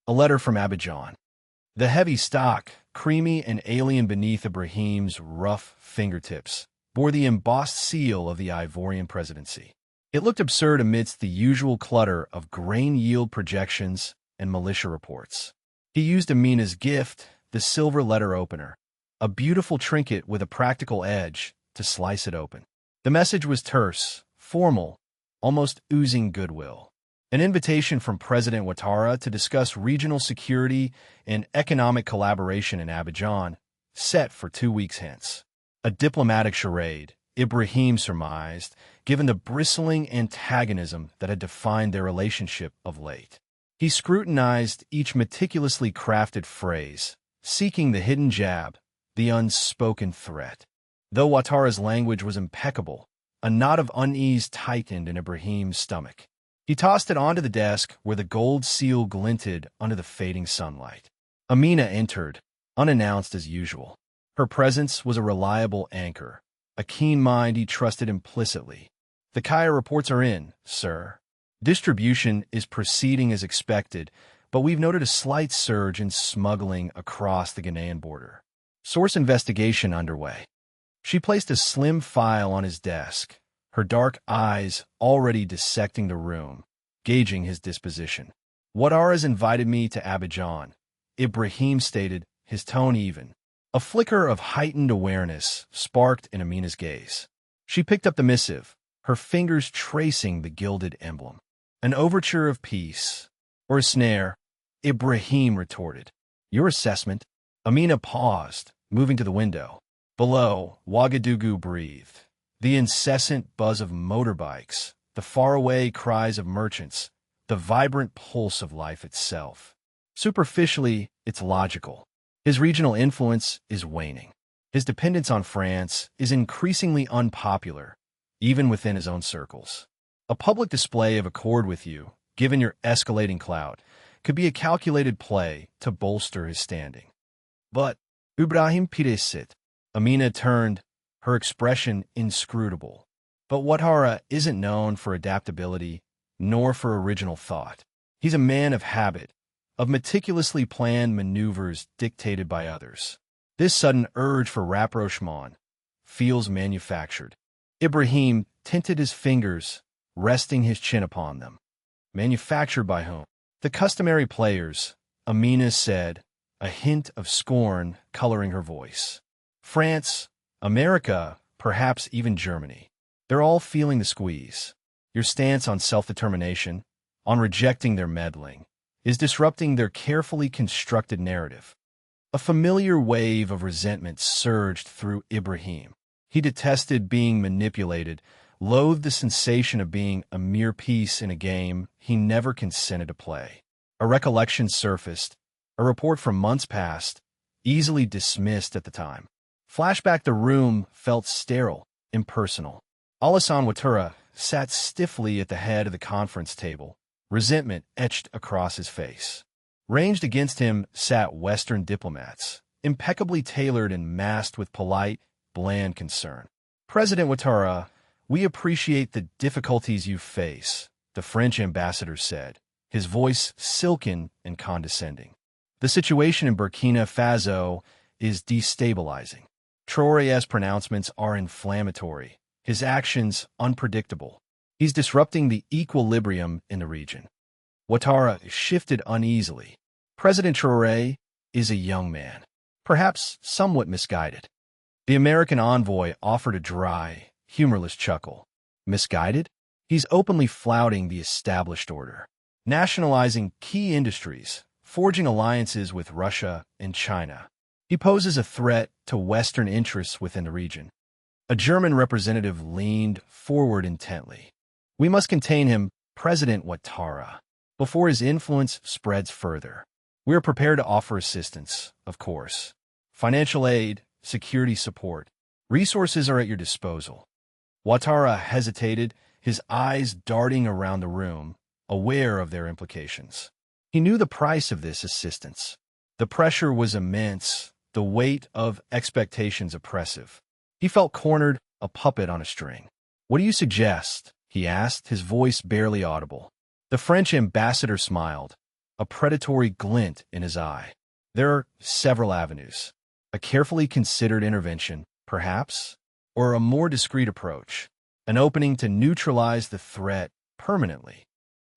A letter from Abidjan. The heavy stock, creamy and alien beneath Ibrahim's rough fingertips, bore the embossed seal of the Ivorian presidency. It looked absurd amidst the usual clutter of grain yield projections and militia reports. He used Amina's gift, the silver letter opener, a beautiful trinket with a practical edge, to slice it open. The message was terse, formal, almost oozing goodwill. An invitation from President Ouattara to discuss regional security and economic collaboration in Abidjan, set for 2 weeks hence. A diplomatic charade, Ibrahim surmised, given the bristling antagonism that had defined their relationship of late. He scrutinized each meticulously crafted phrase, seeking the hidden jab, the unspoken threat. Though Ouattara's language was impeccable, a knot of unease tightened in Ibrahim's stomach. He tossed it onto the desk where the gold seal glinted under the fading sunlight. Amina entered, unannounced as usual. Her presence was a reliable anchor, a keen mind he trusted implicitly. "The Kaya reports are in, sir. Distribution is proceeding as expected, but we've noted a slight surge in smuggling across the Ghanaian border. Source investigation underway." She placed a slim file on his desk, her dark eyes already dissecting the room, gauging his disposition. "Ouattara's invited me to Abidjan," Ibrahim stated, his tone even. A flicker of heightened awareness sparked in Amina's gaze. She picked up the missive, her fingers tracing the gilded emblem. "An overture of peace, or a snare?" Ibrahim retorted. "Your assessment?" Amina paused, moving to the window. Below, Ouagadougou breathed. The incessant buzz of motorbikes, the faraway cries of merchants, the vibrant pulse of life itself. Superficially, it's logical. His regional influence is waning. His dependence on France is increasingly unpopular, even within his own circles. A public display of accord with you, given your escalating clout, could be a calculated play to bolster his standing. But Ibrahim Traoré, Amina turned, her expression inscrutable. But Ouattara isn't known for adaptability, nor for original thought. He's a man of habit, of meticulously planned maneuvers dictated by others. This sudden urge for rapprochement feels manufactured. Ibrahim tinted his fingers, resting his chin upon them. Manufactured by whom? "The customary players," Amina said, a hint of scorn coloring her voice. "France, America, perhaps even Germany. They're all feeling the squeeze. Your stance on self-determination, on rejecting their meddling, is disrupting their carefully constructed narrative." A familiar wave of resentment surged through Ibrahim. He detested being manipulated, loathed the sensation of being a mere piece in a game he never consented to play. A recollection surfaced, a report from months past, easily dismissed at the time. Flashback: the room felt sterile, impersonal. Alassane Ouattara sat stiffly at the head of the conference table, resentment etched across his face. Ranged against him sat Western diplomats, impeccably tailored and masked with polite, bland concern. "President Ouattara, we appreciate the difficulties you face," the French ambassador said, his voice silken and condescending. "The situation in Burkina Faso is destabilizing. Traoré's pronouncements are inflammatory, his actions unpredictable. He's disrupting the equilibrium in the region." Ouattara shifted uneasily. President Traoré is a young man, perhaps somewhat misguided. The American envoy offered a dry, humorless chuckle. Misguided? He's openly flouting the established order, nationalizing key industries, forging alliances with Russia and China. He poses a threat to Western interests within the region. A German representative leaned forward intently. "We must contain him, President Ouattara, before his influence spreads further. We are prepared to offer assistance, of course. Financial aid, security support. Resources are at your disposal." Ouattara hesitated, his eyes darting around the room, aware of their implications. He knew the price of this assistance. The pressure was immense, the weight of expectations oppressive. He felt cornered, a puppet on a string. "What do you suggest?" he asked, his voice barely audible. The French ambassador smiled. a predatory glint in his eye. There are several avenues. A carefully considered intervention, perhaps, or a more discreet approach, an opening to neutralize the threat permanently.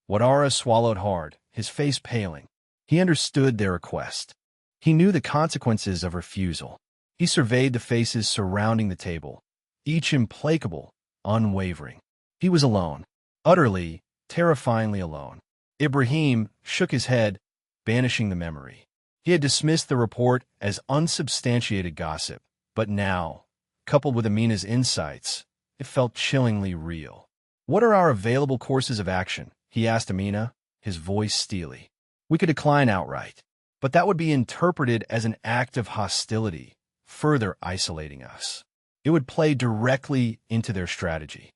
Ouattara swallowed hard, his face paling. He understood their request. He knew the consequences of refusal. He surveyed the faces surrounding the table, each implacable, unwavering. He was alone, utterly, terrifyingly alone. Ibrahim shook his head, banishing the memory. He had dismissed the report as unsubstantiated gossip, but now, coupled with Amina's insights, it felt chillingly real. "What are our available courses of action?" he asked Amina, his voice steely. "We could decline outright, but that would be interpreted as an act of hostility, further isolating us. It would play directly into their strategy."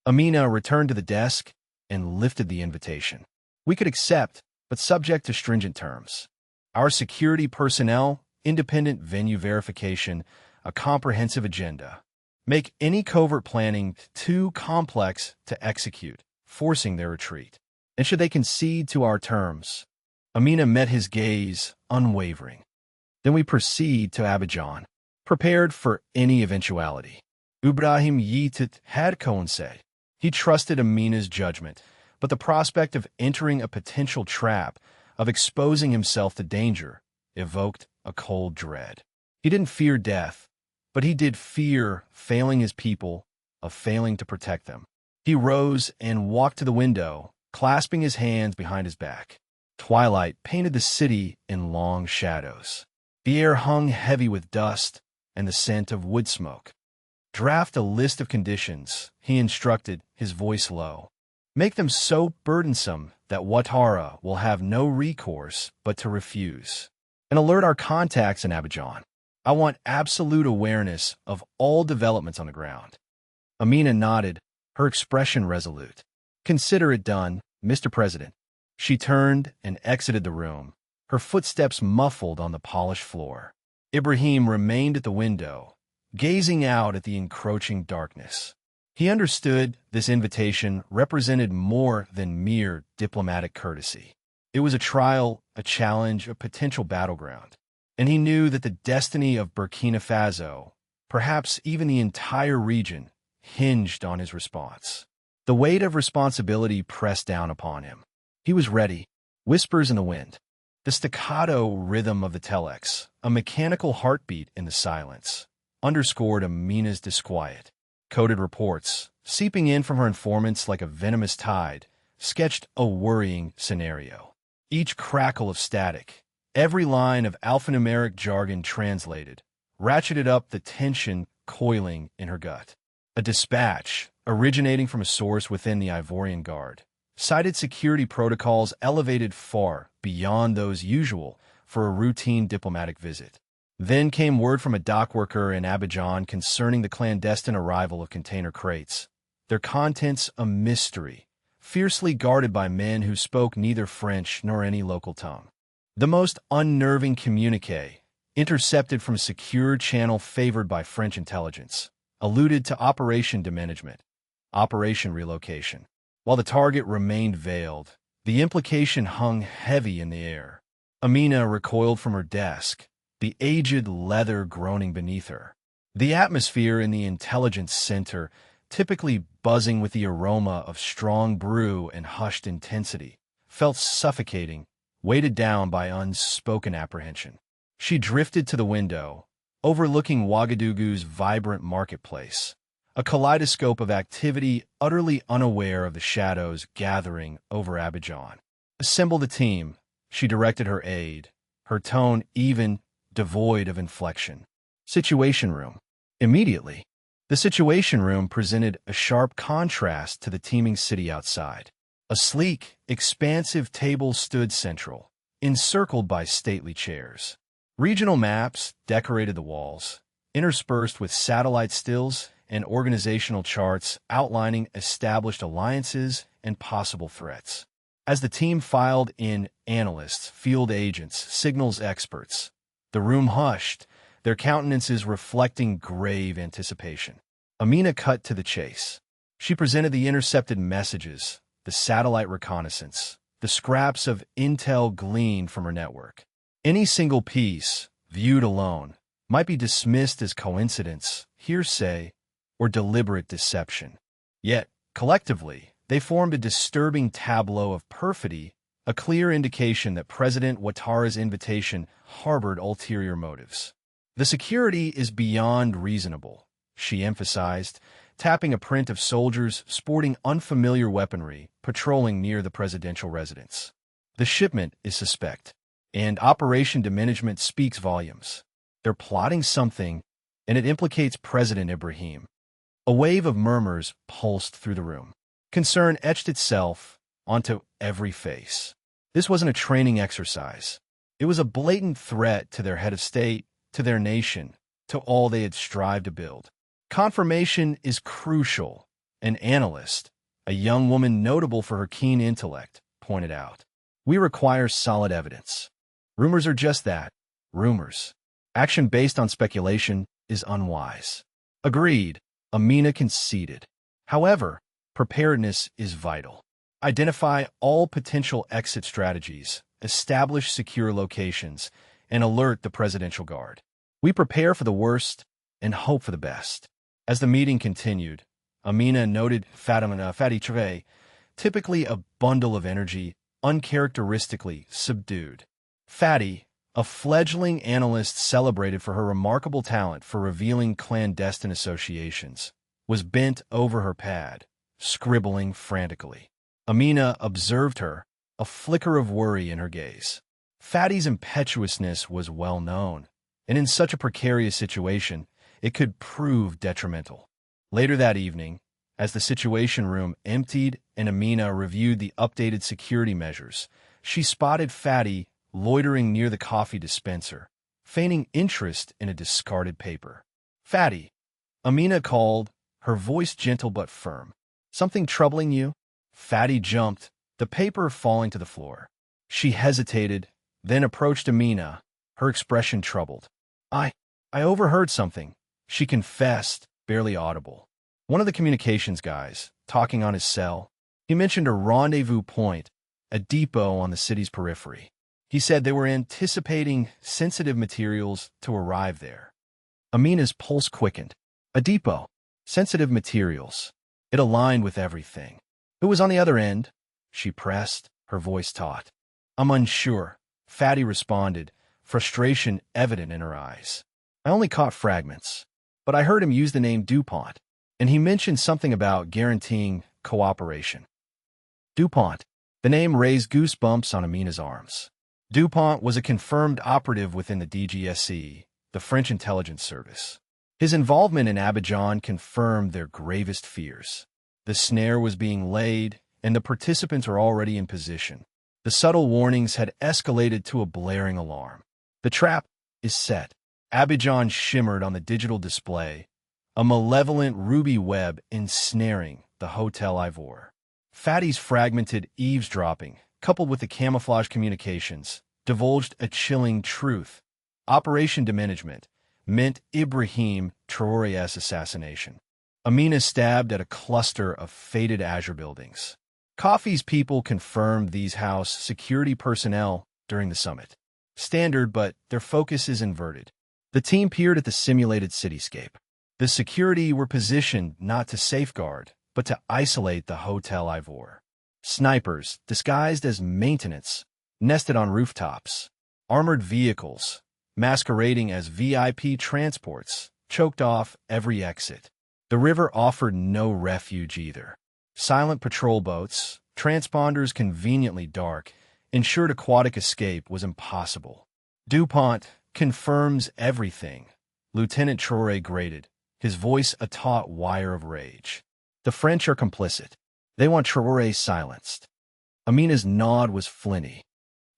Amina returned to the desk and lifted the invitation. "We could accept, but subject to stringent terms. Our security personnel, independent venue verification, a comprehensive agenda. Make any covert planning too complex to execute, forcing their retreat. And should they concede to our terms?" Amina met his gaze, unwavering. "Then we proceed to Abidjan, prepared for any eventuality." Ibrahim had coincided. He trusted Amina's judgment, but the prospect of entering a potential trap, of exposing himself to danger, evoked a cold dread. He didn't fear death, but he did fear failing his people, of failing to protect them. He rose and walked to the window, clasping his hands behind his back. Twilight painted the city in long shadows. The air hung heavy with dust and the scent of wood smoke. "Draft a list of conditions," he instructed, his voice low. "Make them so burdensome that Ouattara will have no recourse but to refuse. And alert our contacts in Abidjan. I want absolute awareness of all developments on the ground." Amina nodded, her expression resolute. "Consider it done, Mr. President." She turned and exited the room, her footsteps muffled on the polished floor. Ibrahim remained at the window, gazing out at the encroaching darkness. He understood this invitation represented more than mere diplomatic courtesy. It was a trial, a challenge, a potential battleground. And he knew that the destiny of Burkina Faso, perhaps even the entire region, hinged on his response. The weight of responsibility pressed down upon him. He was ready. Whispers in the wind. The staccato rhythm of the telex, a mechanical heartbeat in the silence, underscored Amina's disquiet. Coded reports, seeping in from her informants like a venomous tide, sketched a worrying scenario. Each crackle of static, every line of alphanumeric jargon translated, ratcheted up the tension coiling in her gut. A dispatch, originating from a source within the Ivorian Guard, cited security protocols elevated far beyond those usual for a routine diplomatic visit. Then came word from a dockworker in Abidjan concerning the clandestine arrival of container crates, their contents a mystery, fiercely guarded by men who spoke neither French nor any local tongue. The most unnerving communiqué, intercepted from a secure channel favored by French intelligence, alluded to Operation Dimenagement, Operation Relocation. While the target remained veiled, the implication hung heavy in the air. Amina recoiled from her desk, the aged leather groaning beneath her. The atmosphere in the intelligence center, typically buzzing with the aroma of strong brew and hushed intensity, felt suffocating, weighted down by unspoken apprehension. She drifted to the window, overlooking Ouagadougou's vibrant marketplace, a kaleidoscope of activity utterly unaware of the shadows gathering over Abidjan. "Assemble the team," she directed her aide, her tone even, devoid of inflection. "Situation room." Immediately, the Situation Room presented a sharp contrast to the teeming city outside. A sleek, expansive table stood central, encircled by stately chairs. Regional maps decorated the walls, interspersed with satellite stills and organizational charts outlining established alliances and possible threats. As the team filed in, analysts, field agents, signals experts, the room hushed, their countenances reflecting grave anticipation. Amina cut to the chase. She presented the intercepted messages, the satellite reconnaissance, the scraps of intel gleaned from her network. Any single piece, viewed alone, might be dismissed as coincidence, hearsay, or deliberate deception. Yet, collectively, they formed a disturbing tableau of perfidy, a clear indication that President Ouattara's invitation harbored ulterior motives. "The security is beyond reasonable," she emphasized, tapping a print of soldiers sporting unfamiliar weaponry patrolling near the presidential residence. "The shipment is suspect, and operation diminishment speaks volumes. They're plotting something, and it implicates President Ibrahim." A wave of murmurs pulsed through the room. Concern etched itself onto every face. This wasn't a training exercise. It was a blatant threat to their head of state, to their nation, to all they had strived to build. Confirmation is crucial, an analyst, a young woman notable for her keen intellect, pointed out. "We require solid evidence. Rumors are just that, rumors. Action based on speculation is unwise." "Agreed," Amina conceded. "However, preparedness is vital. Identify all potential exit strategies, establish secure locations, and alert the Presidential Guard. We prepare for the worst and hope for the best." As the meeting continued, Amina noted Ibrahim Traoré, typically a bundle of energy, uncharacteristically subdued. Fatty, a fledgling analyst celebrated for her remarkable talent for revealing clandestine associations, was bent over her pad, scribbling frantically. Amina observed her, a flicker of worry in her gaze. Fatty's impetuousness was well known, and in such a precarious situation, it could prove detrimental. Later that evening, as the Situation Room emptied and Amina reviewed the updated security measures, she spotted Fatty loitering near the coffee dispenser, feigning interest in a discarded paper. "Fatty," Amina called, her voice gentle but firm. "Something troubling you?" Fatty jumped, the paper falling to the floor. She hesitated, then approached Amina, her expression troubled. I overheard something," she confessed, barely audible. "One of the communications guys, talking on his cell. He mentioned a rendezvous point, a depot on the city's periphery. He said they were anticipating sensitive materials to arrive there." Amina's pulse quickened. A depot. Sensitive materials. It aligned with everything. "Who was on the other end?" she pressed, her voice taut. "I'm unsure," Fatty responded, frustration evident in her eyes. "I only caught fragments, but I heard him use the name DuPont, and he mentioned something about guaranteeing cooperation." DuPont. The name raised goosebumps on Amina's arms. DuPont was a confirmed operative within the DGSE, the French intelligence service. His involvement in Abidjan confirmed their gravest fears. The snare was being laid, and the participants were already in position. The subtle warnings had escalated to a blaring alarm. "The trap is set." Abidjan shimmered on the digital display, a malevolent ruby web ensnaring the Hotel Ivory. Fatty's fragmented eavesdropping, coupled with the camouflage communications, divulged a chilling truth. Operation diminishment meant Ibrahim Traoré's assassination. Amina stabbed at a cluster of faded Azure buildings. Coffee's people confirmed these house security personnel during the summit. Standard, but their focus is inverted. The team peered at the simulated cityscape. The security were positioned not to safeguard, but to isolate the Hotel Ivory. Snipers, disguised as maintenance, nested on rooftops. Armored vehicles, masquerading as VIP transports, choked off every exit. The river offered no refuge either. Silent patrol boats, transponders conveniently dark, ensured aquatic escape was impossible. DuPont confirms everything, Lieutenant Traoré grated, his voice a taut wire of rage. The French are complicit. They want Traoré silenced. Amina's nod was flinty.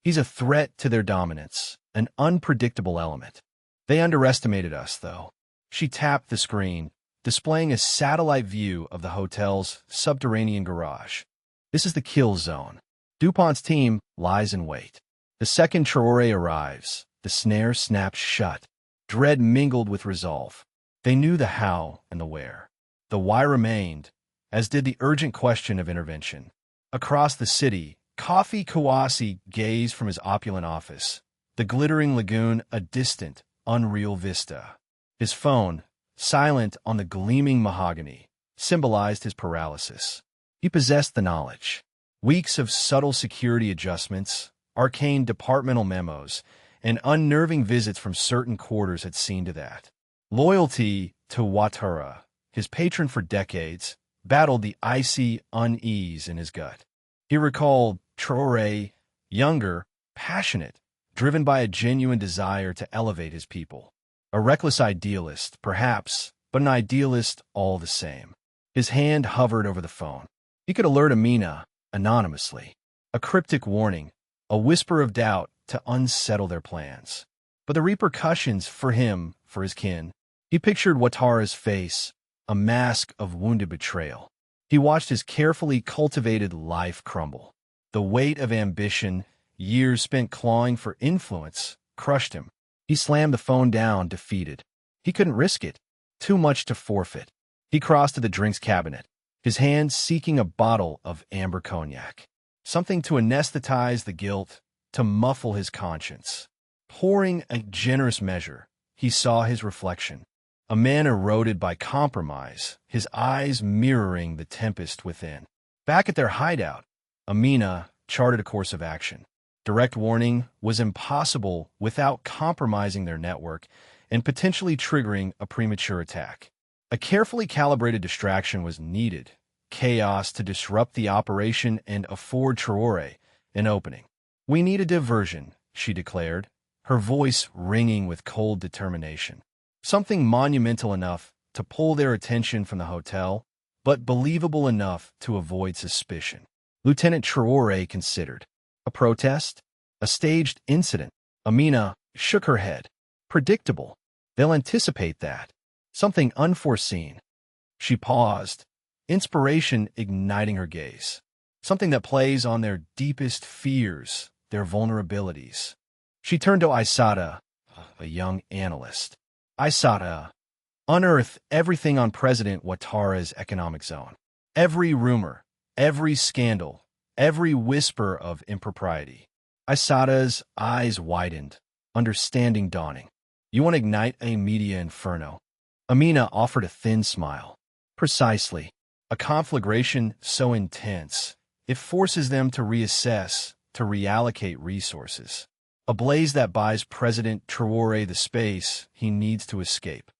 He's a threat to their dominance, an unpredictable element. They underestimated us, though. She tapped the screen, displaying a satellite view of the hotel's subterranean garage. This is the kill zone. DuPont's team lies in wait. The second Traoré arrives, the snare snaps shut. Dread mingled with resolve. They knew the how and the where. The why remained, as did the urgent question of intervention. Across the city, Coffee Kawasi gazed from his opulent office, the glittering lagoon a distant, unreal vista. His phone, silent on the gleaming mahogany, symbolized his paralysis. He possessed the knowledge. Weeks of subtle security adjustments, arcane departmental memos, and unnerving visits from certain quarters had seen to that. Loyalty to Ouattara, his patron for decades, battled the icy unease in his gut. He recalled Traoré, younger, passionate, driven by a genuine desire to elevate his people. A reckless idealist, perhaps, but an idealist all the same. His hand hovered over the phone. He could alert Amina, anonymously. A cryptic warning, a whisper of doubt to unsettle their plans. But the repercussions for him, for his kin. He pictured Ouattara's face, a mask of wounded betrayal. He watched his carefully cultivated life crumble. The weight of ambition, years spent clawing for influence, crushed him. He slammed the phone down, defeated. He couldn't risk it. Too much to forfeit. He crossed to the drinks cabinet, his hand seeking a bottle of amber cognac. Something to anesthetize the guilt, to muffle his conscience. Pouring a generous measure, he saw his reflection. A man eroded by compromise, his eyes mirroring the tempest within. Back at their hideout, Amina charted a course of action. Direct warning was impossible without compromising their network and potentially triggering a premature attack. A carefully calibrated distraction was needed, chaos to disrupt the operation and afford Traoré an opening. "We need a diversion," she declared, her voice ringing with cold determination. Something monumental enough to pull their attention from the hotel, but believable enough to avoid suspicion. Lieutenant Traoré considered. A protest? A staged incident? Amina shook her head. Predictable. They'll anticipate that. Something unforeseen. She paused, inspiration igniting her gaze. Something that plays on their deepest fears, their vulnerabilities. She turned to Aissata, a young analyst. Aissata, unearth everything on President Ouattara's economic zone. Every rumor, every scandal, every whisper of impropriety. Aissata's eyes widened, understanding dawning. You want to ignite a media inferno? Amina offered a thin smile. Precisely. A conflagration so intense, it forces them to reassess, to reallocate resources. A blaze that buys President Traoré the space he needs to escape.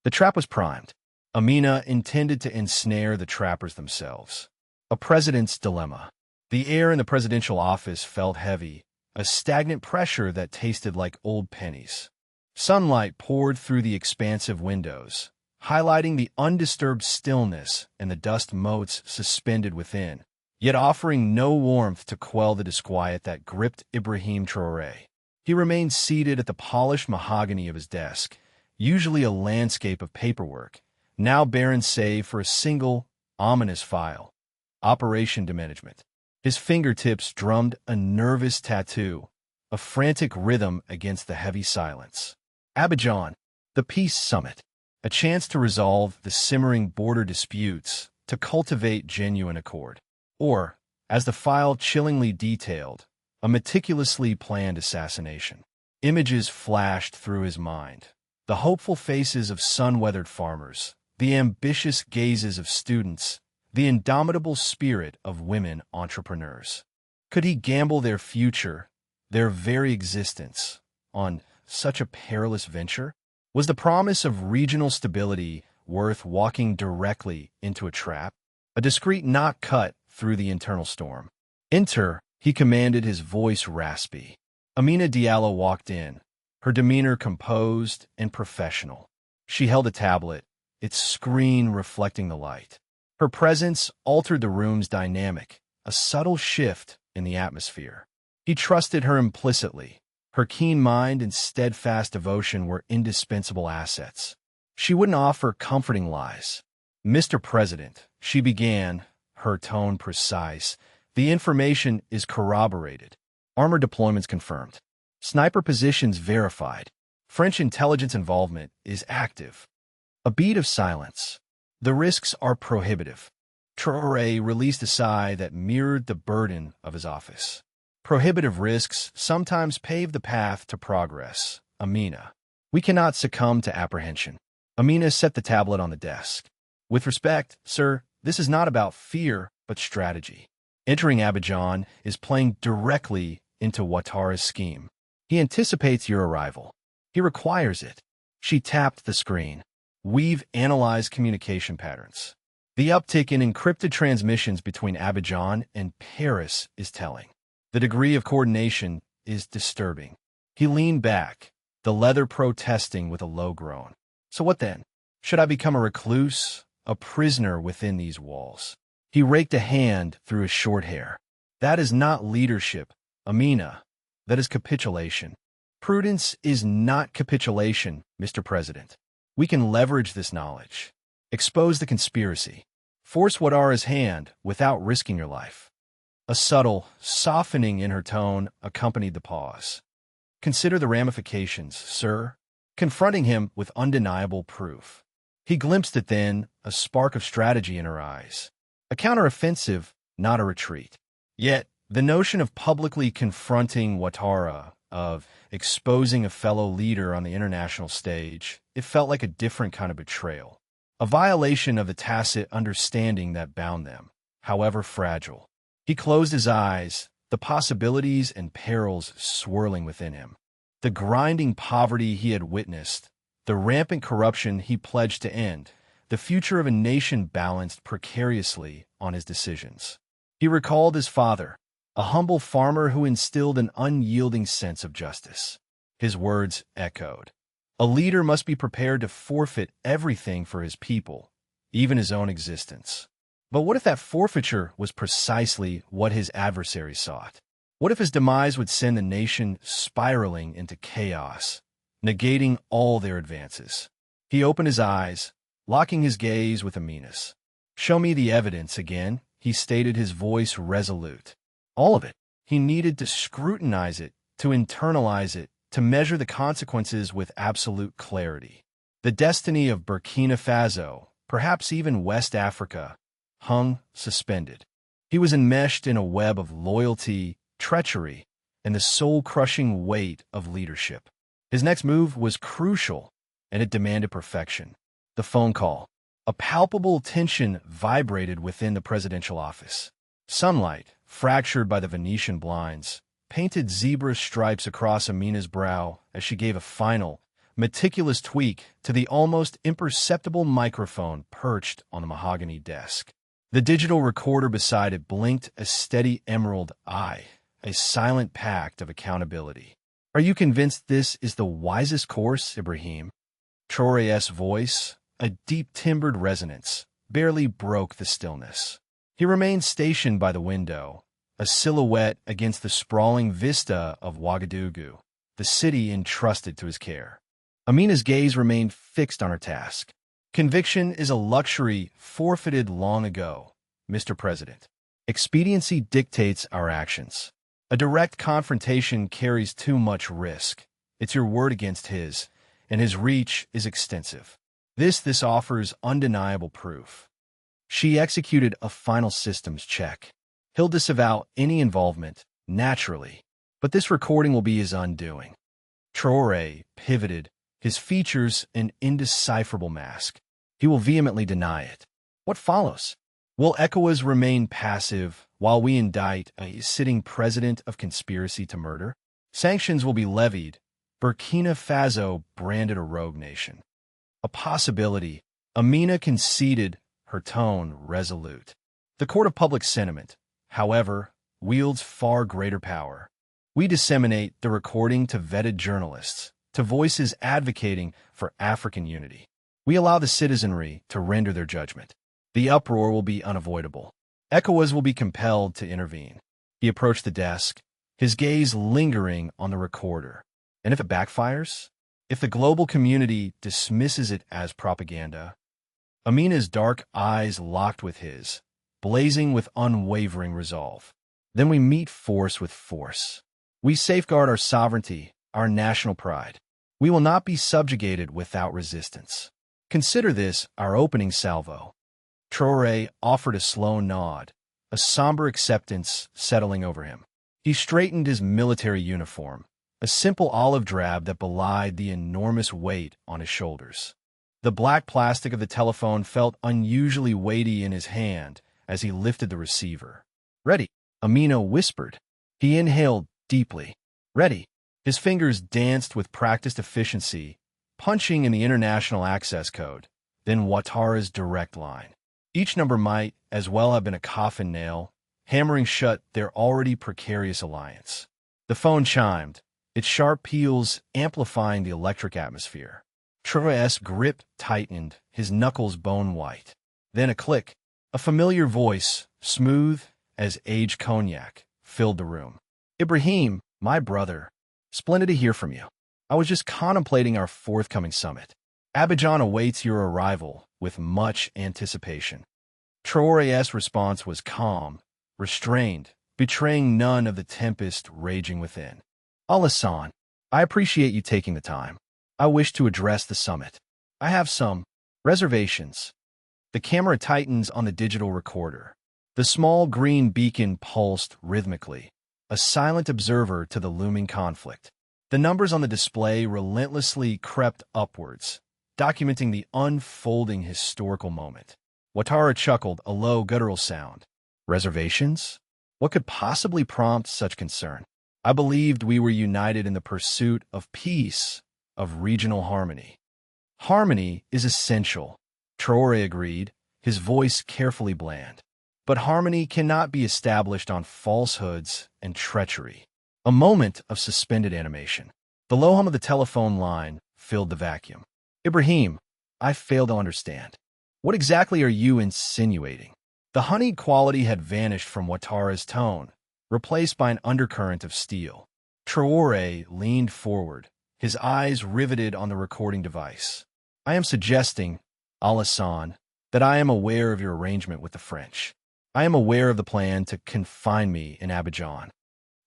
The trap was primed. Amina intended to ensnare the trappers themselves. A president's dilemma. The air in the presidential office felt heavy, a stagnant pressure that tasted like old pennies. Sunlight poured through the expansive windows, highlighting the undisturbed stillness and the dust motes suspended within, yet offering no warmth to quell the disquiet that gripped Ibrahim Traoré. He remained seated at the polished mahogany of his desk, usually a landscape of paperwork, now barren save for a single, ominous file. Operation Management. His fingertips drummed a nervous tattoo, a frantic rhythm against the heavy silence. Abidjan, the Peace Summit. A chance to resolve the simmering border disputes, to cultivate genuine accord. Or, as the file chillingly detailed, a meticulously planned assassination. Images flashed through his mind. The hopeful faces of sun-weathered farmers, the ambitious gazes of students, the indomitable spirit of women entrepreneurs. Could he gamble their future, their very existence, on such a perilous venture? Was the promise of regional stability worth walking directly into a trap? A discreet knock cut through the internal storm. "Enter," he commanded, his voice raspy. Amina Diallo walked in, her demeanor composed and professional. She held a tablet, its screen reflecting the light. Her presence altered the room's dynamic, a subtle shift in the atmosphere. He trusted her implicitly. Her keen mind and steadfast devotion were indispensable assets. She wouldn't offer comforting lies. "Mr. President," she began, her tone precise, "the information is corroborated. Armor deployments confirmed. Sniper positions verified. French intelligence involvement is active." A beat of silence. "The risks are prohibitive." Traoré released a sigh that mirrored the burden of his office. Prohibitive risks sometimes pave the path to progress. Amina. We cannot succumb to apprehension. Amina set the tablet on the desk. With respect, sir, this is not about fear, but strategy. Entering Abidjan is playing directly into Ouattara's scheme. He anticipates your arrival. He requires it. She tapped the screen. We've analyzed communication patterns. The uptick in encrypted transmissions between Abidjan and Paris is telling. The degree of coordination is disturbing. He leaned back, the leather protesting with a low groan. So what then? Should I become a recluse, a prisoner within these walls? He raked a hand through his short hair. That is not leadership, Amina. That is capitulation. Prudence is not capitulation, Mr. President. We can leverage this knowledge. Expose the conspiracy. Force Ouattara's hand without risking your life. A subtle softening in her tone accompanied the pause. Consider the ramifications, sir. Confronting him with undeniable proof. He glimpsed it then, a spark of strategy in her eyes. A counteroffensive, not a retreat. Yet, the notion of publicly confronting Ouattara, of exposing a fellow leader on the international stage, it felt like a different kind of betrayal. A violation of the tacit understanding that bound them, however fragile. He closed his eyes, the possibilities and perils swirling within him. The grinding poverty he had witnessed, the rampant corruption he pledged to end, the future of a nation balanced precariously on his decisions. He recalled his father, a humble farmer who instilled an unyielding sense of justice. His words echoed. A leader must be prepared to forfeit everything for his people, even his own existence. But what if that forfeiture was precisely what his adversaries sought? What if his demise would send the nation spiraling into chaos, negating all their advances? He opened his eyes, locking his gaze with Amina's. Show me the evidence again, he stated, his voice resolute. All of it. He needed to scrutinize it, to internalize it, to measure the consequences with absolute clarity. The destiny of Burkina Faso, perhaps even West Africa, hung suspended. He was enmeshed in a web of loyalty, treachery, and the soul-crushing weight of leadership. His next move was crucial, and it demanded perfection. The phone call. A palpable tension vibrated within the presidential office. Sunlight, fractured by the Venetian blinds, painted zebra stripes across Amina's brow as she gave a final, meticulous tweak to the almost imperceptible microphone perched on the mahogany desk. The digital recorder beside it blinked a steady emerald eye, a silent pact of accountability. Are you convinced this is the wisest course, Ibrahim? Traoré's voice, a deep-timbered resonance, barely broke the stillness. He remained stationed by the window, a silhouette against the sprawling vista of Ouagadougou, the city entrusted to his care. Amina's gaze remained fixed on her task. Conviction is a luxury forfeited long ago, Mr. President. Expediency dictates our actions. A direct confrontation carries too much risk. It's your word against his, and his reach is extensive. This offers undeniable proof. She executed a final systems check. He'll disavow any involvement, naturally, but this recording will be his undoing. Traoré pivoted, his features an indecipherable mask. He will vehemently deny it. What follows? Will ECOWAS remain passive while we indict a sitting president of conspiracy to murder? Sanctions will be levied. Burkina Faso branded a rogue nation. A possibility. Amina conceded, her tone resolute. The court of public sentiment, however, wields far greater power. We disseminate the recording to vetted journalists, to voices advocating for African unity. We allow the citizenry to render their judgment. The uproar will be unavoidable. ECOWAS will be compelled to intervene. He approached the desk, his gaze lingering on the recorder. And if it backfires? If the global community dismisses it as propaganda? Amina's dark eyes locked with his, blazing with unwavering resolve. Then we meet force with force. We safeguard our sovereignty, our national pride. We will not be subjugated without resistance. Consider this our opening salvo. Traoré offered a slow nod, a somber acceptance settling over him. He straightened his military uniform, a simple olive drab that belied the enormous weight on his shoulders. The black plastic of the telephone felt unusually weighty in his hand as he lifted the receiver. "Ready," Amina whispered. He inhaled deeply. "Ready." His fingers danced with practiced efficiency, punching in the international access code, then Ouattara's direct line. Each number might as well have been a coffin nail, hammering shut their already precarious alliance. The phone chimed, its sharp peals amplifying the electric atmosphere. Traoré's grip tightened, his knuckles bone-white. Then a click. A familiar voice, smooth as aged cognac, filled the room. "Ibrahim, my brother. Splendid to hear from you. I was just contemplating our forthcoming summit. Abidjan awaits your arrival with much anticipation." Traoré's response was calm, restrained, betraying none of the tempest raging within. "Alassane, I appreciate you taking the time. I wish to address the summit. I have some reservations." The camera tightens on the digital recorder. The small green beacon pulsed rhythmically, a silent observer to the looming conflict. The numbers on the display relentlessly crept upwards, documenting the unfolding historical moment. Ouattara chuckled, a low guttural sound. "Reservations? What could possibly prompt such concern? I believed we were united in the pursuit of peace, of regional harmony." "Harmony is essential," Traoré agreed, his voice carefully bland. "But harmony cannot be established on falsehoods and treachery." A moment of suspended animation. The low hum of the telephone line filled the vacuum. "Ibrahim, I fail to understand. What exactly are you insinuating?" The honeyed quality had vanished from Ouattara's tone, replaced by an undercurrent of steel. Traoré leaned forward, his eyes riveted on the recording device. "I am suggesting, Alassane, that I am aware of your arrangement with the French. I am aware of the plan to confine me in Abidjan."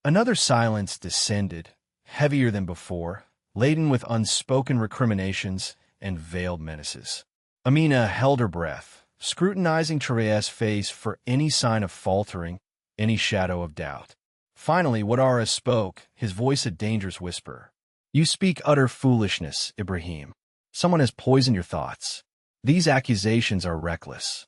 Another silence descended, heavier than before, laden with unspoken recriminations and veiled menaces. Amina held her breath, scrutinizing Traoré's face for any sign of faltering, any shadow of doubt. Finally, Ouattara spoke, his voice a dangerous whisper. "You speak utter foolishness, Ibrahim. Someone has poisoned your thoughts. These accusations are reckless."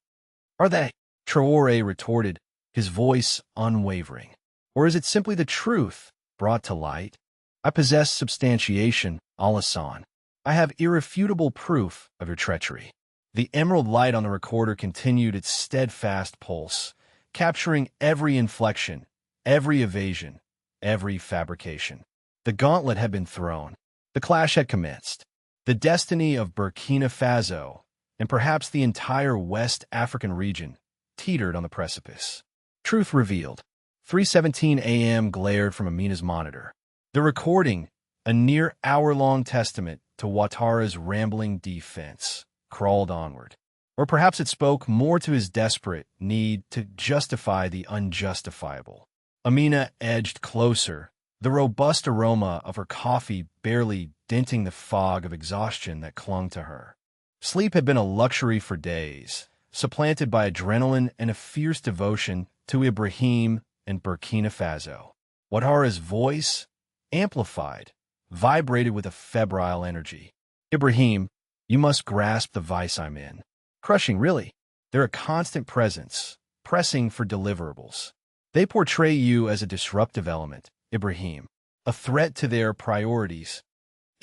"Are they?" Traoré retorted, his voice unwavering. "Or is it simply the truth, brought to light? I possess substantiation, Alassane. I have irrefutable proof of your treachery." The emerald light on the recorder continued its steadfast pulse, capturing every inflection, every evasion, every fabrication. The gauntlet had been thrown. The clash had commenced. The destiny of Burkina Faso, and perhaps the entire West African region, teetered on the precipice. Truth revealed. 3:17 a.m. glared from Amina's monitor. The recording, a near hour-long testament to Ouattara's rambling defense, crawled onward. Or perhaps it spoke more to his desperate need to justify the unjustifiable. Amina edged closer, the robust aroma of her coffee barely denting the fog of exhaustion that clung to her. Sleep had been a luxury for days, supplanted by adrenaline and a fierce devotion to Ibrahim and Burkina Faso. Ouattara's voice, amplified, vibrated with a febrile energy. "Ibrahim, you must grasp the vice I'm in. Crushing, really. They're a constant presence, pressing for deliverables. They portray you as a disruptive element, Ibrahim, a threat to their priorities."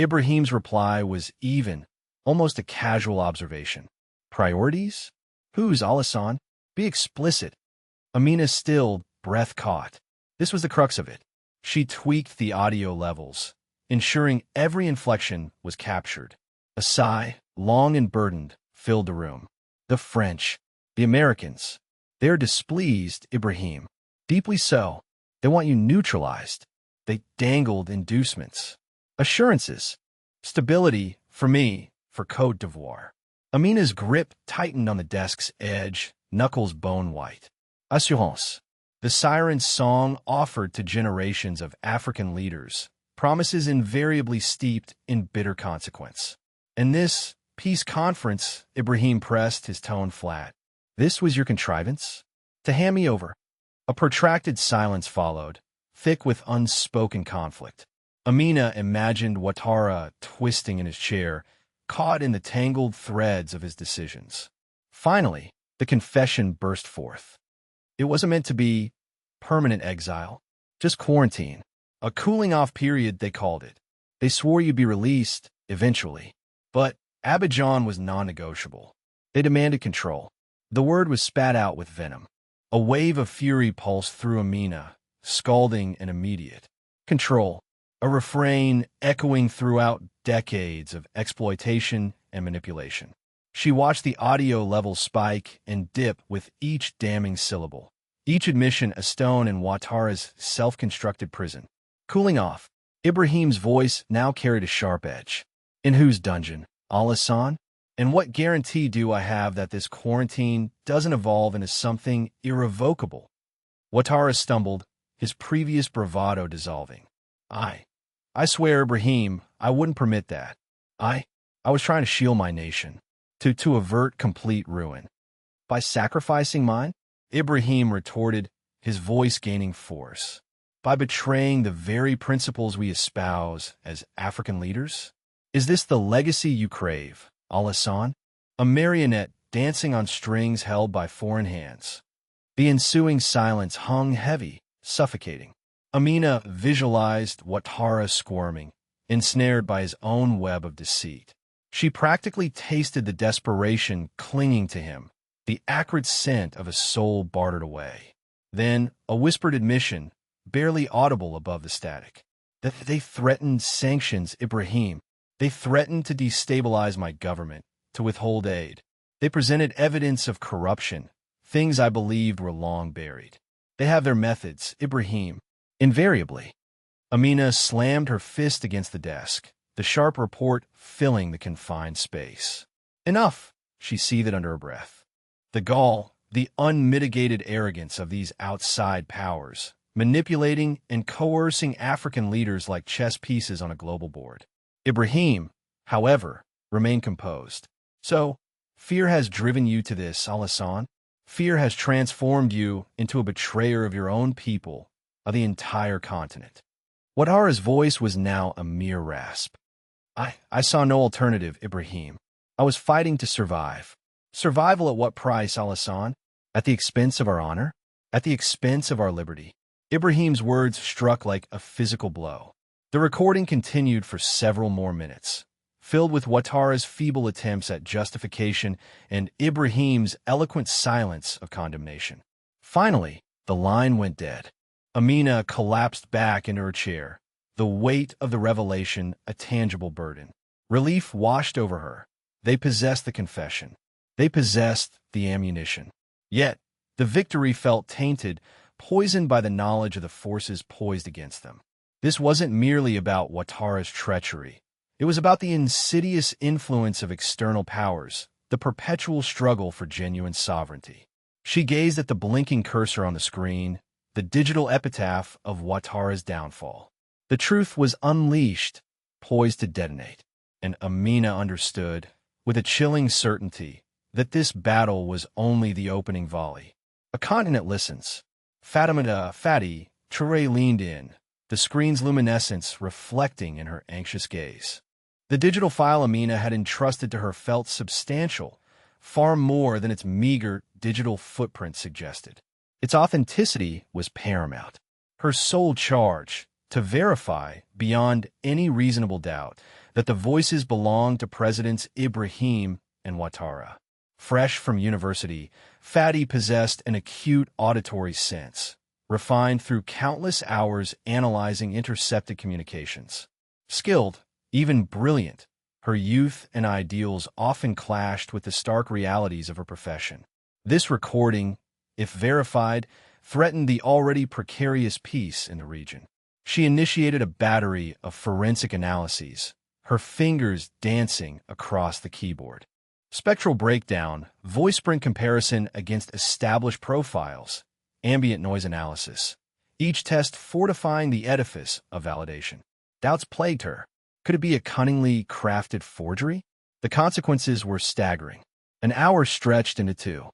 Ibrahim's reply was even, almost a casual observation. "Priorities? Whose, Alassane? Be explicit." Amina stilled, breath caught. This was the crux of it. She tweaked the audio levels, ensuring every inflection was captured. A sigh, long and burdened, filled the room. "The French, the Americans, they are displeased, Ibrahim. Deeply so. They want you neutralized. They dangled inducements, assurances, stability for me, for Côte d'Ivoire." Amina's grip tightened on the desk's edge, knuckles bone-white. "Assurance." The siren's song offered to generations of African leaders, promises invariably steeped in bitter consequence. "And this peace conference," Ibrahim pressed, his tone flat. This was your contrivance? To hand me over? A protracted silence followed, thick with unspoken conflict. Amina imagined Ouattara twisting in his chair, caught in the tangled threads of his decisions. Finally, the confession burst forth. It wasn't meant to be permanent exile, just quarantine. A cooling-off period, they called it. They swore you'd be released, eventually. But Abidjan was non-negotiable. They demanded control. The word was spat out with venom. A wave of fury pulsed through Amina, scalding and immediate. Control. A refrain echoing throughout decades of exploitation and manipulation. She watched the audio levels spike and dip with each damning syllable. Each admission a stone in Ouattara's self-constructed prison. Cooling off, Ibrahim's voice now carried a sharp edge. In whose dungeon? Al-Hassan? And what guarantee do I have that this quarantine doesn't evolve into something irrevocable? Ouattara stumbled, his previous bravado dissolving. I swear, Ibrahim, I wouldn't permit that. I was trying to shield my nation, to avert complete ruin. By sacrificing mine? Ibrahim retorted, his voice gaining force. By betraying the very principles we espouse as African leaders? Is this the legacy you crave, Al-Hassan? A marionette dancing on strings held by foreign hands. The ensuing silence hung heavy, suffocating. Amina visualized Ouattara squirming, ensnared by his own web of deceit. She practically tasted the desperation clinging to him, the acrid scent of a soul bartered away. Then, a whispered admission, barely audible above the static, that they threatened sanctions, Ibrahim. They threatened to destabilize my government, to withhold aid. They presented evidence of corruption, things I believed were long buried. They have their methods, Ibrahim. Invariably. Amina slammed her fist against the desk, the sharp report filling the confined space. Enough, she seethed under her breath. The gall, the unmitigated arrogance of these outside powers, manipulating and coercing African leaders like chess pieces on a global board. Ibrahim, however, remained composed. So, fear has driven you to this, Al-Hassan. Fear has transformed you into a betrayer of your own people, of the entire continent. Ouattara's voice was now a mere rasp. I saw no alternative, Ibrahim. I was fighting to survive. Survival at what price, Al-Hassan? At the expense of our honor? At the expense of our liberty? Ibrahim's words struck like a physical blow. The recording continued for several more minutes, filled with Ouattara's feeble attempts at justification and Ibrahim's eloquent silence of condemnation. Finally, the line went dead. Amina collapsed back into her chair, the weight of the revelation a tangible burden. Relief washed over her. They possessed the confession. They possessed the ammunition. Yet, the victory felt tainted, poisoned by the knowledge of the forces poised against them. This wasn't merely about Ouattara's treachery. It was about the insidious influence of external powers, the perpetual struggle for genuine sovereignty. She gazed at the blinking cursor on the screen, the digital epitaph of Ouattara's downfall. The truth was unleashed, poised to detonate, and Amina understood, with a chilling certainty, that this battle was only the opening volley. A continent listens. Fatih Traoré leaned in, the screen's luminescence reflecting in her anxious gaze. The digital file Amina had entrusted to her felt substantial, far more than its meager digital footprint suggested. Its authenticity was paramount. Her sole charge, to verify, beyond any reasonable doubt, that the voices belonged to Presidents Ibrahim and Ouattara. Fresh from university, Fatih possessed an acute auditory sense, refined through countless hours analyzing intercepted communications. Skilled, even brilliant, her youth and ideals often clashed with the stark realities of her profession. This recording, if verified, threatened the already precarious peace in the region. She initiated a battery of forensic analyses, her fingers dancing across the keyboard. Spectral breakdown, voice sprint comparison against established profiles, ambient noise analysis, each test fortifying the edifice of validation. Doubts plagued her. Could it be a cunningly crafted forgery? The consequences were staggering. An hour stretched into two.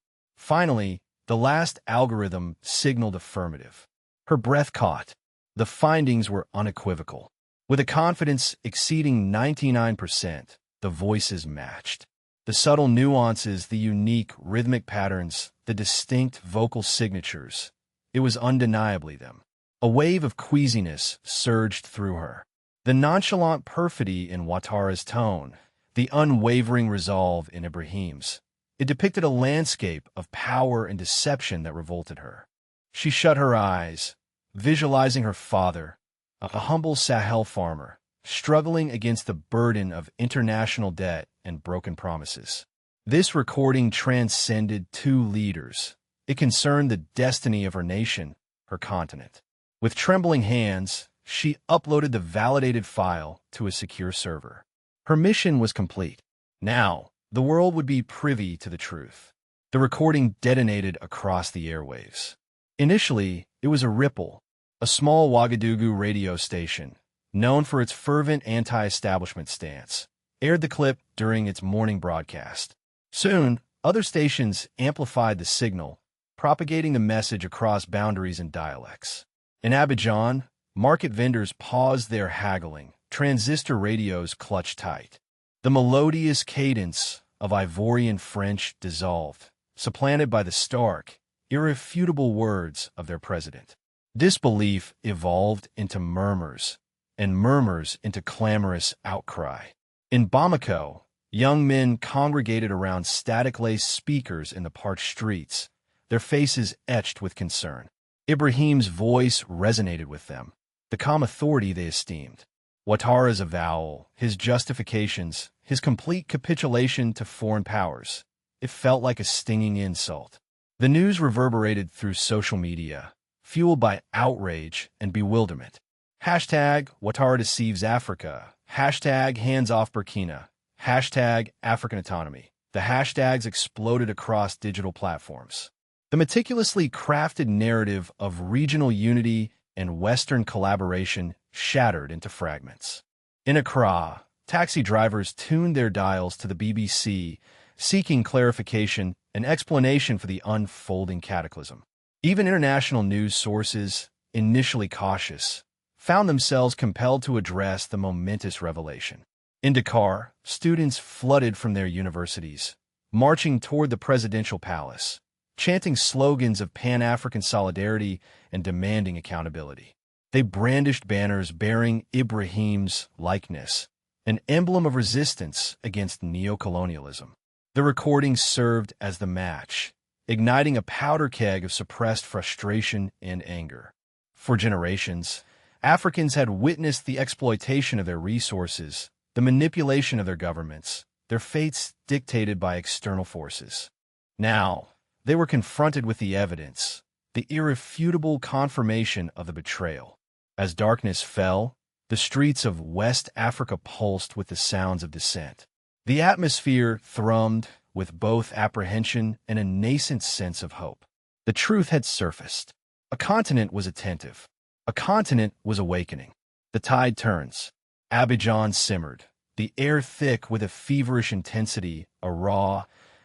Finally, the last algorithm signaled affirmative. Her breath caught. The findings were unequivocal. With a confidence exceeding 99%, the voices matched. The subtle nuances, the unique rhythmic patterns, the distinct vocal signatures, it was undeniably them. A wave of queasiness surged through her. The nonchalant perfidy in Ouattara's tone, the unwavering resolve in Ibrahim's. It depicted a landscape of power and deception that revolted her. She shut her eyes, visualizing her father, a humble Sahel farmer, struggling against the burden of international debt and broken promises. This recording transcended two leaders. It concerned the destiny of her nation, her continent. With trembling hands, she uploaded the validated file to a secure server. Her mission was complete. Now, the world would be privy to the truth. The recording detonated across the airwaves. Initially, it was a ripple, a small Ouagadougou radio station, known for its fervent anti-establishment stance, aired the clip during its morning broadcast. Soon, other stations amplified the signal, propagating the message across boundaries and dialects. In Abidjan, market vendors paused their haggling, transistor radios clutched tight. The melodious cadence of Ivorian French dissolved, supplanted by the stark, irrefutable words of their president. Disbelief evolved into murmurs, and murmurs into clamorous outcry. In Bamako, young men congregated around static-laced speakers in the parched streets, their faces etched with concern. Ibrahim's voice resonated with them, the calm authority they esteemed. Ouattara's avowal, his justifications, his complete capitulation to foreign powers, it felt like a stinging insult. The news reverberated through social media, fueled by outrage and bewilderment. Hashtag Ouattara deceives Africa. Hashtag hands off Burkina. Hashtag African autonomy. The hashtags exploded across digital platforms. The meticulously crafted narrative of regional unity and Western collaboration shattered into fragments. In Accra, taxi drivers tuned their dials to the BBC, seeking clarification and explanation for the unfolding cataclysm. Even international news sources, initially cautious, found themselves compelled to address the momentous revelation. In Dakar, students flooded from their universities, marching toward the presidential palace, chanting slogans of Pan-African solidarity and demanding accountability. They brandished banners bearing Ibrahim's likeness, an emblem of resistance against neocolonialism. The recording served as the match, igniting a powder keg of suppressed frustration and anger. For generations, Africans had witnessed the exploitation of their resources, the manipulation of their governments, their fates dictated by external forces. Now, they were confronted with the evidence, the irrefutable confirmation of the betrayal. As darkness fell, the streets of West Africa pulsed with the sounds of dissent. The atmosphere thrummed with both apprehension and a nascent sense of hope. The truth had surfaced. A continent was attentive. A continent was awakening. The tide turns. Abidjan simmered, the air thick with a feverish intensity, a raw,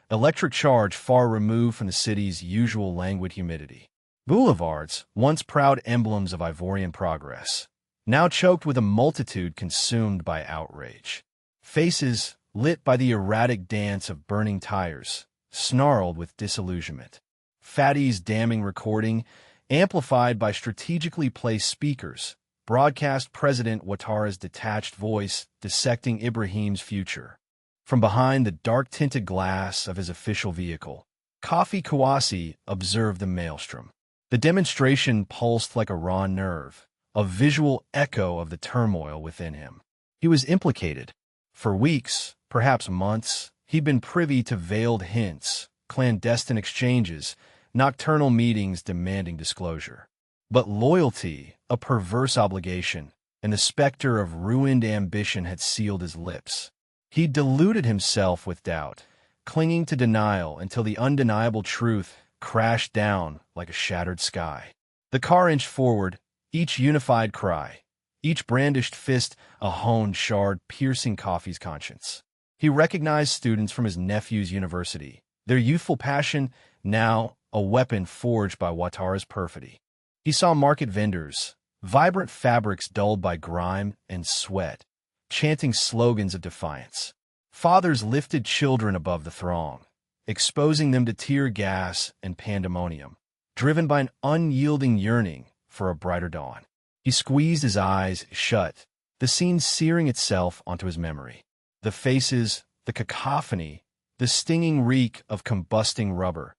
electric charge far removed from the city's usual languid humidity. Boulevards, once proud emblems of Ivorian progress, now choked with a multitude consumed by outrage. Faces, lit by the erratic dance of burning tires, snarled with disillusionment. Fatty's damning recording, amplified by strategically placed speakers, broadcast President Ouattara's detached voice dissecting Ibrahim's future. From behind the dark-tinted glass of his official vehicle, Kofi Kouassi observed the maelstrom. The demonstration pulsed like a raw nerve, a visual echo of the turmoil within him. He was implicated. For weeks, perhaps months, he'd been privy to veiled hints, clandestine exchanges, nocturnal meetings demanding disclosure. But loyalty, a perverse obligation, and the specter of ruined ambition had sealed his lips. He deluded himself with doubt, clinging to denial until the undeniable truth crashed down like a shattered sky. The car inched forward, each unified cry, each brandished fist a honed shard piercing Kofi's conscience. He recognized students from his nephew's university, their youthful passion now a weapon forged by Ouattara's perfidy. He saw market vendors, vibrant fabrics dulled by grime and sweat, chanting slogans of defiance. Fathers lifted children above the throng, exposing them to tear gas and pandemonium, driven by an unyielding yearning for a brighter dawn. He squeezed his eyes shut, the scene searing itself onto his memory. The faces, the cacophony, the stinging reek of combusting rubber.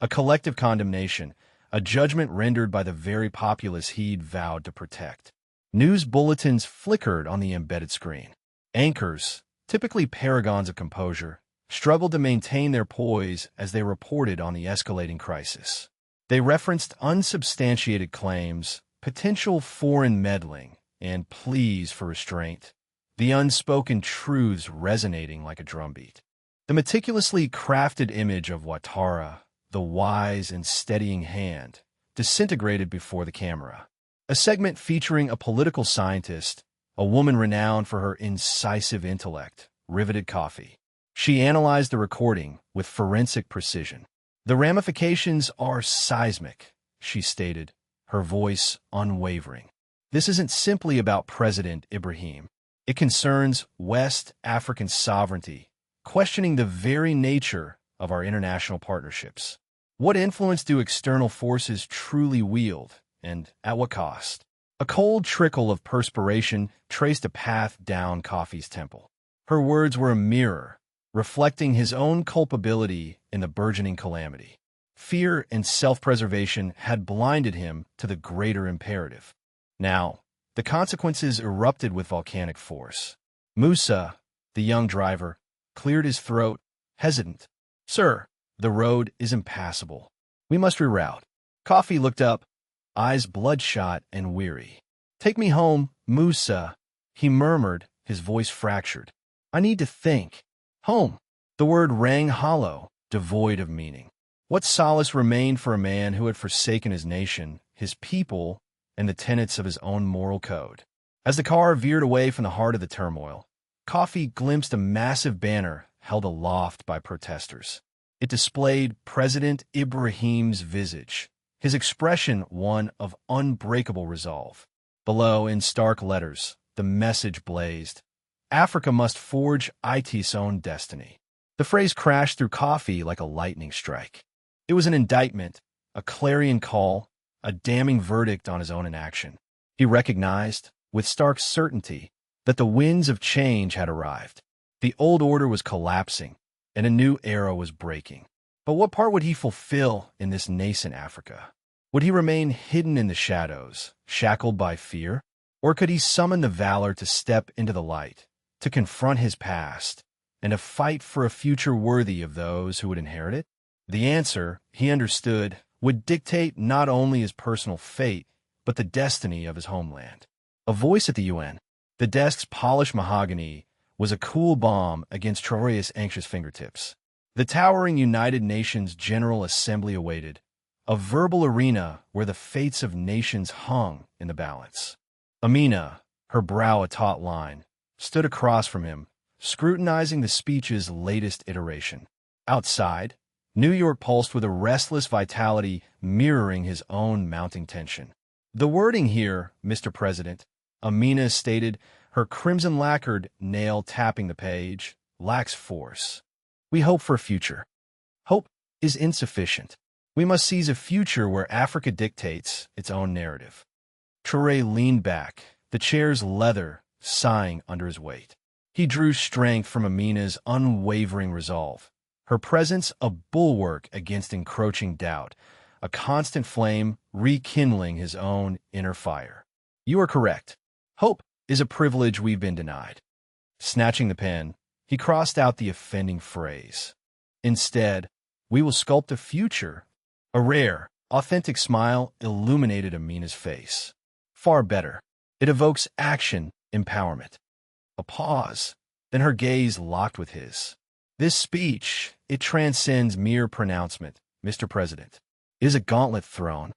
A collective condemnation, a judgment rendered by the very populace he'd vowed to protect. News bulletins flickered on the embedded screen. Anchors, typically paragons of composure, struggled to maintain their poise as they reported on the escalating crisis. They referenced unsubstantiated claims, potential foreign meddling, and pleas for restraint, the unspoken truths resonating like a drumbeat. The meticulously crafted image of Ouattara, the wise and steadying hand, disintegrated before the camera. A segment featuring a political scientist, a woman renowned for her incisive intellect, riveted coffee. She analyzed the recording with forensic precision. The ramifications are seismic, she stated, her voice unwavering. This isn't simply about President Ibrahim. It concerns West African sovereignty, questioning the very nature of our international partnerships. What influence do external forces truly wield, and at what cost? A cold trickle of perspiration traced a path down Coffee's temple. Her words were a mirror, reflecting his own culpability in the burgeoning calamity. Fear and self-preservation had blinded him to the greater imperative. Now, the consequences erupted with volcanic force. Musa, the young driver, cleared his throat, hesitant. "Sir, the road is impassable. We must reroute." Coffee looked up, eyes bloodshot and weary. "Take me home, Musa," he murmured, his voice fractured. "I need to think." Home. The word rang hollow, devoid of meaning. What solace remained for a man who had forsaken his nation, his people, and the tenets of his own moral code? As the car veered away from the heart of the turmoil, Coffee glimpsed a massive banner held aloft by protesters. It displayed President Ibrahim's visage, his expression one of unbreakable resolve. Below, in stark letters, the message blazed: Africa must forge its own destiny. The phrase crashed through Coffee like a lightning strike. It was an indictment, a clarion call, a damning verdict on his own inaction. He recognized, with stark certainty, that the winds of change had arrived. The old order was collapsing, and a new era was breaking. But what part would he fulfill in this nascent Africa? Would he remain hidden in the shadows, shackled by fear? Or could he summon the valor to step into the light, to confront his past, and to fight for a future worthy of those who would inherit it? The answer, he understood, would dictate not only his personal fate, but the destiny of his homeland. A voice at the UN. The desk's polished mahogany was a cool balm against Traoré's anxious fingertips. The towering United Nations General Assembly awaited, a verbal arena where the fates of nations hung in the balance. Amina, her brow a taut line, stood across from him, scrutinizing the speech's latest iteration. Outside, New York pulsed with a restless vitality mirroring his own mounting tension. "The wording here, Mr. President," Amina stated, her crimson-lacquered nail tapping the page, "lacks force. We hope for a future. Hope is insufficient. We must seize a future where Africa dictates its own narrative." Traoré leaned back, the chair's leather sighing under his weight. He drew strength from Amina's unwavering resolve, her presence a bulwark against encroaching doubt, a constant flame rekindling his own inner fire. "You are correct. Hope is a privilege we've been denied." Snatching the pen, he crossed out the offending phrase. "Instead, we will sculpt a future." A rare, authentic smile illuminated Amina's face. "Far better. It evokes action, empowerment." A pause, then her gaze locked with his. "This speech, it transcends mere pronouncement, Mr. President. It is a gauntlet thrown."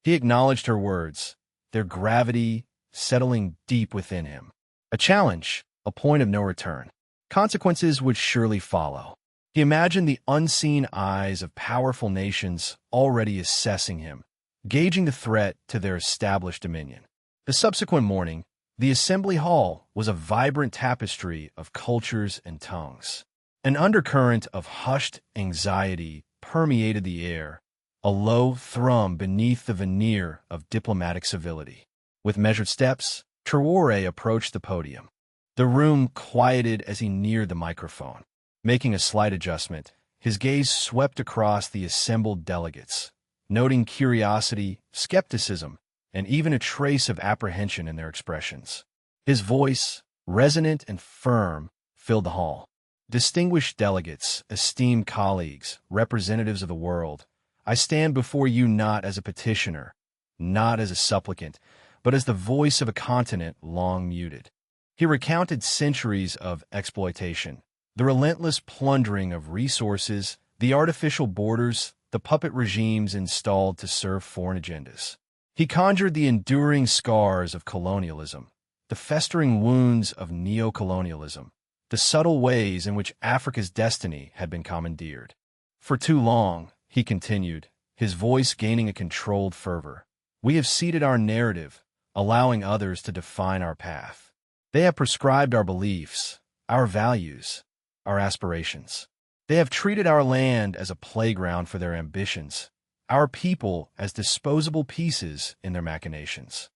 He acknowledged her words, their gravity settling deep within him. A challenge, a point of no return. Consequences would surely follow. He imagined the unseen eyes of powerful nations already assessing him, gauging the threat to their established dominion. The subsequent morning, the assembly hall was a vibrant tapestry of cultures and tongues. An undercurrent of hushed anxiety permeated the air, a low thrum beneath the veneer of diplomatic civility. With measured steps, Traoré approached the podium. The room quieted as he neared the microphone. Making a slight adjustment, his gaze swept across the assembled delegates, noting curiosity, skepticism, and even a trace of apprehension in their expressions. His voice, resonant and firm, filled the hall. Distinguished delegates, esteemed colleagues, representatives of the world, I stand before you not as a petitioner, not as a supplicant, but as the voice of a continent long muted. He recounted centuries of exploitation, the relentless plundering of resources, the artificial borders, the puppet regimes installed to serve foreign agendas. He conjured the enduring scars of colonialism, the festering wounds of neo-colonialism, the subtle ways in which Africa's destiny had been commandeered. For too long, he continued, his voice gaining a controlled fervor, we have ceded our narrative, allowing others to define our path. They have prescribed our beliefs, our values, our aspirations. They have treated our land as a playground for their ambitions, our people as disposable pieces in their machinations.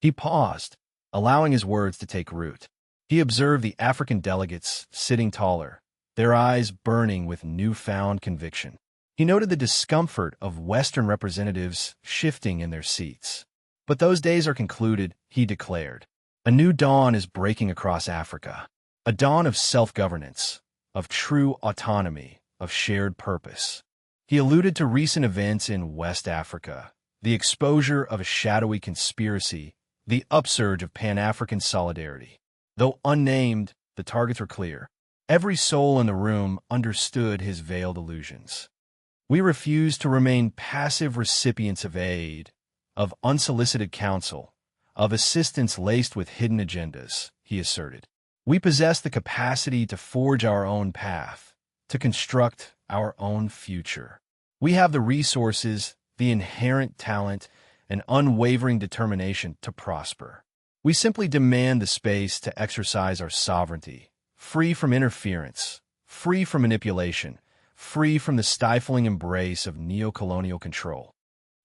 He paused, allowing his words to take root. He observed the African delegates sitting taller, their eyes burning with newfound conviction. He noted the discomfort of Western representatives shifting in their seats. But those days are concluded, he declared. A new dawn is breaking across Africa, a dawn of self-governance, of true autonomy, of shared purpose. He alluded to recent events in West Africa, the exposure of a shadowy conspiracy, the upsurge of Pan-African solidarity. Though unnamed, the targets were clear. Every soul in the room understood his veiled allusions. We refuse to remain passive recipients of aid, of unsolicited counsel, of assistance laced with hidden agendas, he asserted. We possess the capacity to forge our own path, to construct our own future. We have the resources, the inherent talent, and unwavering determination to prosper. We simply demand the space to exercise our sovereignty, free from interference, free from manipulation, free from the stifling embrace of neo-colonial control.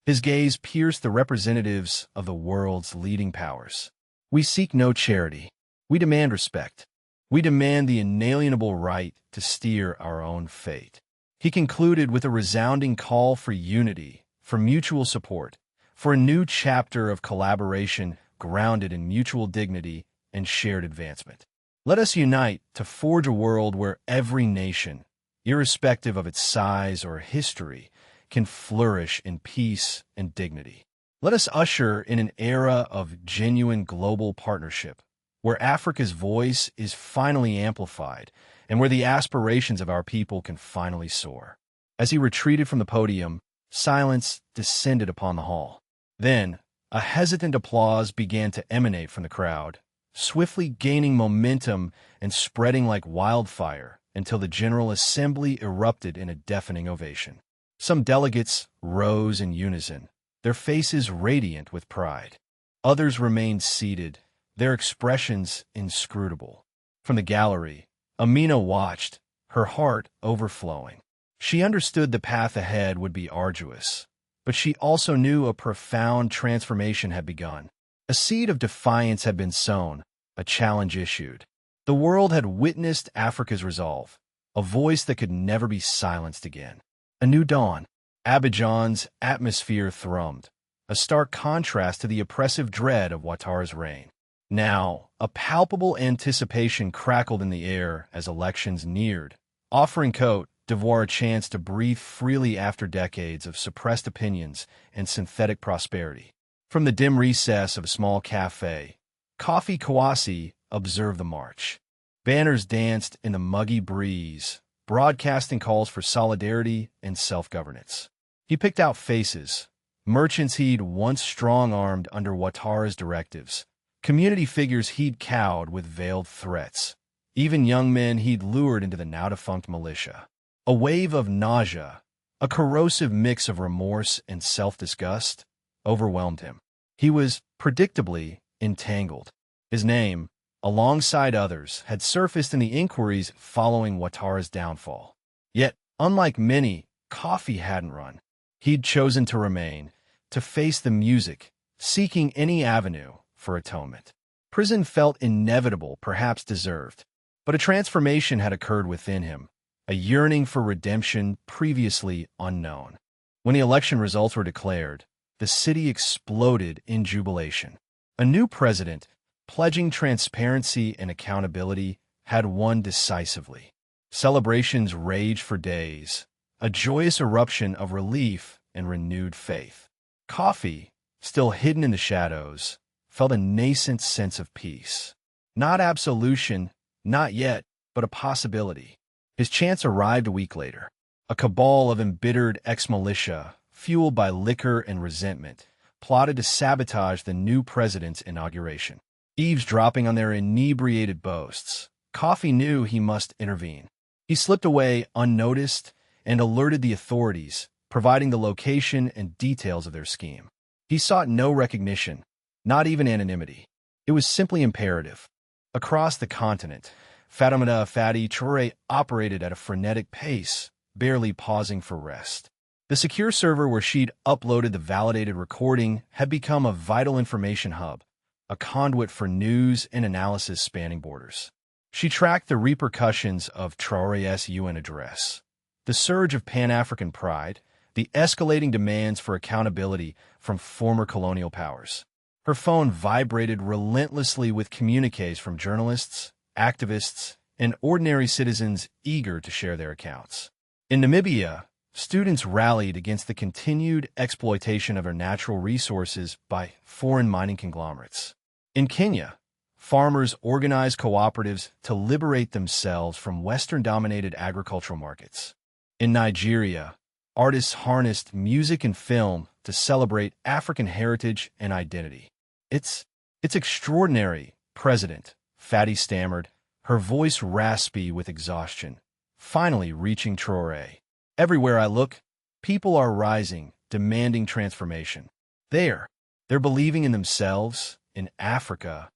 His gaze pierced the representatives of the world's leading powers. We seek no charity. We demand respect. We demand the inalienable right to steer our own fate. He concluded with a resounding call for unity, for mutual support, for a new chapter of collaboration grounded in mutual dignity and shared advancement. Let us unite to forge a world where every nation, irrespective of its size or history, can flourish in peace and dignity. Let us usher in an era of genuine global partnership, where Africa's voice is finally amplified and where the aspirations of our people can finally soar. As he retreated from the podium, silence descended upon the hall. Then, a hesitant applause began to emanate from the crowd, swiftly gaining momentum and spreading like wildfire until the General Assembly erupted in a deafening ovation. Some delegates rose in unison, their faces radiant with pride. Others remained seated, their expressions inscrutable. From the gallery, Amina watched, her heart overflowing. She understood the path ahead would be arduous, but she also knew a profound transformation had begun. A seed of defiance had been sown, a challenge issued. The world had witnessed Africa's resolve, a voice that could never be silenced again. A new dawn. Abidjan's atmosphere thrummed, a stark contrast to the oppressive dread of Ouattara's reign. Now, a palpable anticipation crackled in the air as elections neared, offering Côte d'Ivoire a chance to breathe freely after decades of suppressed opinions and synthetic prosperity. From the dim recess of a small cafe, Kofi Kouassi observed the march. Banners danced in the muggy breeze, broadcasting calls for solidarity and self-governance. He picked out faces, merchants he'd once strong-armed under Ouattara's directives, community figures he'd cowed with veiled threats, even young men he'd lured into the now-defunct militia. A wave of nausea, a corrosive mix of remorse and self-disgust, overwhelmed him. He was, predictably, entangled. His name, alongside others, had surfaced in the inquiries following Ouattara's downfall. Yet, unlike many, Coffee hadn't run. He'd chosen to remain, to face the music, seeking any avenue for atonement. Prison felt inevitable, perhaps deserved. But a transformation had occurred within him, a yearning for redemption previously unknown. When the election results were declared, the city exploded in jubilation. A new president, pledging transparency and accountability, had won decisively. Celebrations raged for days, a joyous eruption of relief and renewed faith. Coffee, still hidden in the shadows, felt a nascent sense of peace. Not absolution, not yet, but a possibility. His chance arrived a week later. A cabal of embittered ex-militia, fueled by liquor and resentment, plotted to sabotage the new president's inauguration. Eavesdropping on their inebriated boasts, Coffee knew he must intervene. He slipped away unnoticed and alerted the authorities, providing the location and details of their scheme. He sought no recognition, not even anonymity. It was simply imperative. Across the continent, Fatoumata Fadi Traoré operated at a frenetic pace, barely pausing for rest. The secure server where she'd uploaded the validated recording had become a vital information hub, a conduit for news and analysis spanning borders. She tracked the repercussions of Traoré's UN address, the surge of Pan-African pride, the escalating demands for accountability from former colonial powers. Her phone vibrated relentlessly with communiques from journalists, activists, and ordinary citizens eager to share their accounts. In Namibia, students rallied against the continued exploitation of their natural resources by foreign mining conglomerates. In Kenya, farmers organized cooperatives to liberate themselves from Western-dominated agricultural markets. In Nigeria, artists harnessed music and film to celebrate African heritage and identity. It's extraordinary, President, Fadi stammered, her voice raspy with exhaustion, finally reaching Traoré. Everywhere I look, people are rising, demanding transformation. They're believing in themselves, in Africa.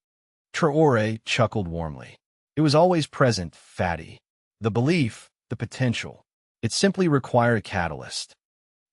Traoré chuckled warmly. It was always present, Fadi. The belief, the potential. It simply required a catalyst.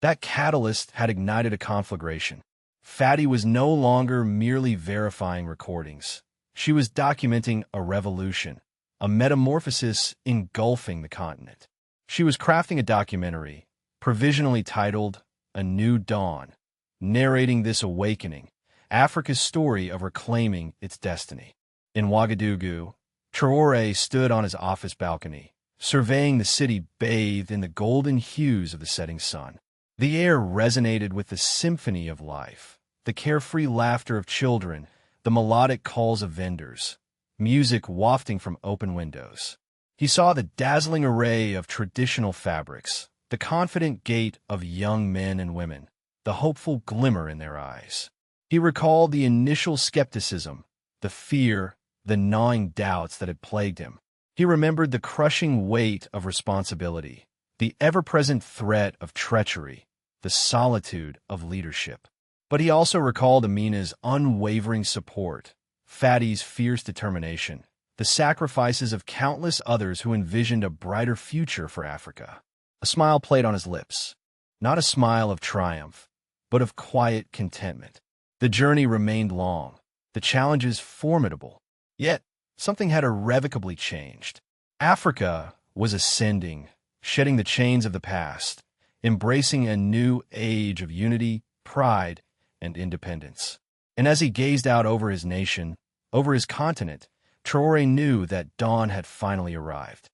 That catalyst had ignited a conflagration. Fadi was no longer merely verifying recordings. She was documenting a revolution, a metamorphosis engulfing the continent. She was crafting a documentary, provisionally titled A New Dawn, narrating this awakening, Africa's story of reclaiming its destiny. In Ouagadougou, Traoré stood on his office balcony, surveying the city bathed in the golden hues of the setting sun. The air resonated with the symphony of life, the carefree laughter of children, the melodic calls of vendors, music wafting from open windows. He saw the dazzling array of traditional fabrics, the confident gait of young men and women, the hopeful glimmer in their eyes. He recalled the initial skepticism, the fear, the gnawing doubts that had plagued him. He remembered the crushing weight of responsibility, the ever-present threat of treachery, the solitude of leadership. But he also recalled Amina's unwavering support, Fadi's fierce determination, the sacrifices of countless others who envisioned a brighter future for Africa. A smile played on his lips, not a smile of triumph, but of quiet contentment. The journey remained long, the challenges formidable. Yet, something had irrevocably changed. Africa was ascending, shedding the chains of the past, embracing a new age of unity, pride, and independence. And as he gazed out over his nation, over his continent, Traoré knew that dawn had finally arrived.